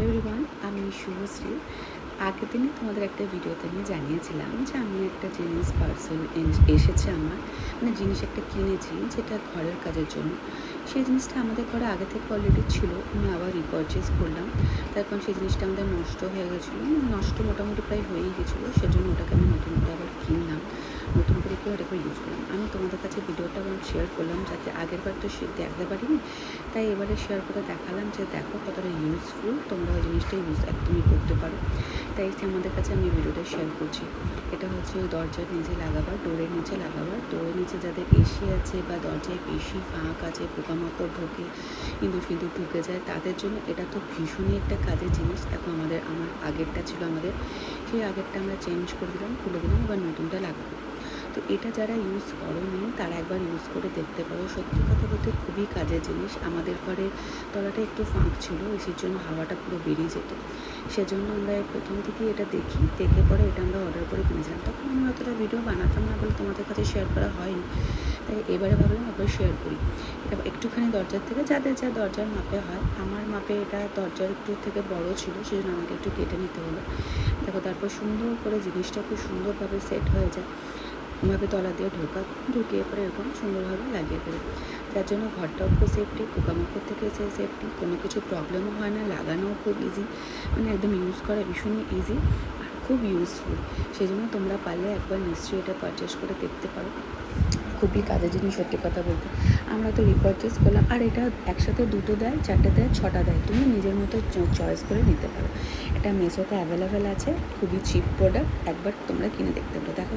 Everyone, আমি শুভশ্রী। আগের দিনে তোমাদের একটা ভিডিওতে আমি জানিয়েছিলাম যে আমি একটা জিনিস পার্সেল এসেছে আমার, মানে জিনিস একটা কিনেছি যেটা ঘরের কাজের জন্য। সেই জিনিসটা আমাদের ঘরে আগে থেকে অলরেডি ছিল, আমি আবার রিপারচেস করলাম। তারপর সেই জিনিসটা আমাদের নষ্ট হয়ে গেছিলো, নষ্ট মোটামুটি প্রায় হয়েই গেছিলো, সেজন্য ওটাকে আমি নতুন করে আবার কিনলাম, নতুন করে কেউ ওটাকে ইউজ করলাম। আমি তোমাদের কাছে ভিডিওটা আবার শেয়ার করলাম, যাতে আগের বার তো দেখাতে পারিনি, তাই এবারে শেয়ার করে দেখালাম যে দেখো কতটা ইউজফুল, তোমরা ওই জিনিসটা ইউজ একদমই করতে পারো। তাই আমাদের কাছে আমি ভিডিওটা শেয়ার করছি। এটা হচ্ছে ওই দরজার নিচে লাগাবার, ডোরের নিচে লাগাবার। ডোরের নিচে যাদের এসি আছে বা দরজায় বেশি ফাঁক আছে, পোকামাকড় ঢোকে, ইঁদুর ফিঁদুর ঢুকে যায়, তাদের জন্য এটা তো ভীষণই একটা কাজের জিনিস। দেখো আমার আগেরটা ছিল, সেই আগেরটা আমরা চেঞ্জ করে দিলাম, খুলে দিলাম, এবার নতুনটা লাগাবো। তো এটা যারা ইউজ করোনি তারা একবার ইউজ করে দেখতে পারো। সত্যি কথা বলতে খুবই কাজের জিনিস। আমাদের ঘরের তলাটা একটু ফাঁক ছিল, এসির জন্য হাওয়াটা পুরো বেরিয়ে যেত, সেজন্য আমরা প্রথম থেকেই এটা দেখে পরে এটা আমরা অর্ডার করে কিনেছিলাম। তখন আমি অতটা ভিডিও বানাতাম না বলে তোমাদের কাছে শেয়ার করা হয়নি, তাই এবারে ভাবলাম একবার শেয়ার করি। এটা একটুখানি দরজার থেকে যাদের যা দরজার মাপে হয়, আমার মাপে এটা দরজার একটু থেকে বড় ছিল, সেজন্য আমাকে একটু কেটে নিতে হলো। দেখো তারপর সুন্দর করে জিনিসটা খুব সুন্দরভাবে সেট হয়ে যায়, এভাবে তলা দিয়ে ঢুকিয়ে পরে এরকম সুন্দরভাবে লাগিয়ে দেবে, যার জন্য ঘরটাও খুব সেফটি, পোকামাকড় থেকে সে সেফটি, কোনো কিছু প্রবলেমও হয় না, লাগানোও খুব ইজি, মানে একদম ইউজ করা ভীষণই ইজি আর খুব ইউজফুল। সেই জন্য তোমরা পারলে একবার নিশ্চয়ই এটা পারচেস করে দেখতে পারো, খুবই কাজের জিনিস। সত্যি কথা বলতে আমরা তো রিপারচেস করলাম, আর এটা একসাথে 2টো দেয়, 4টে দেয়, 6টা দেয়, তুমি নিজের মতো চয়েস করে নিতে পারো। এটা মেসোতে অ্যাভেলেবেল আছে, খুবই চিপ প্রোডাক্ট, একবার তোমরা কিনে দেখতে পারো। দেখো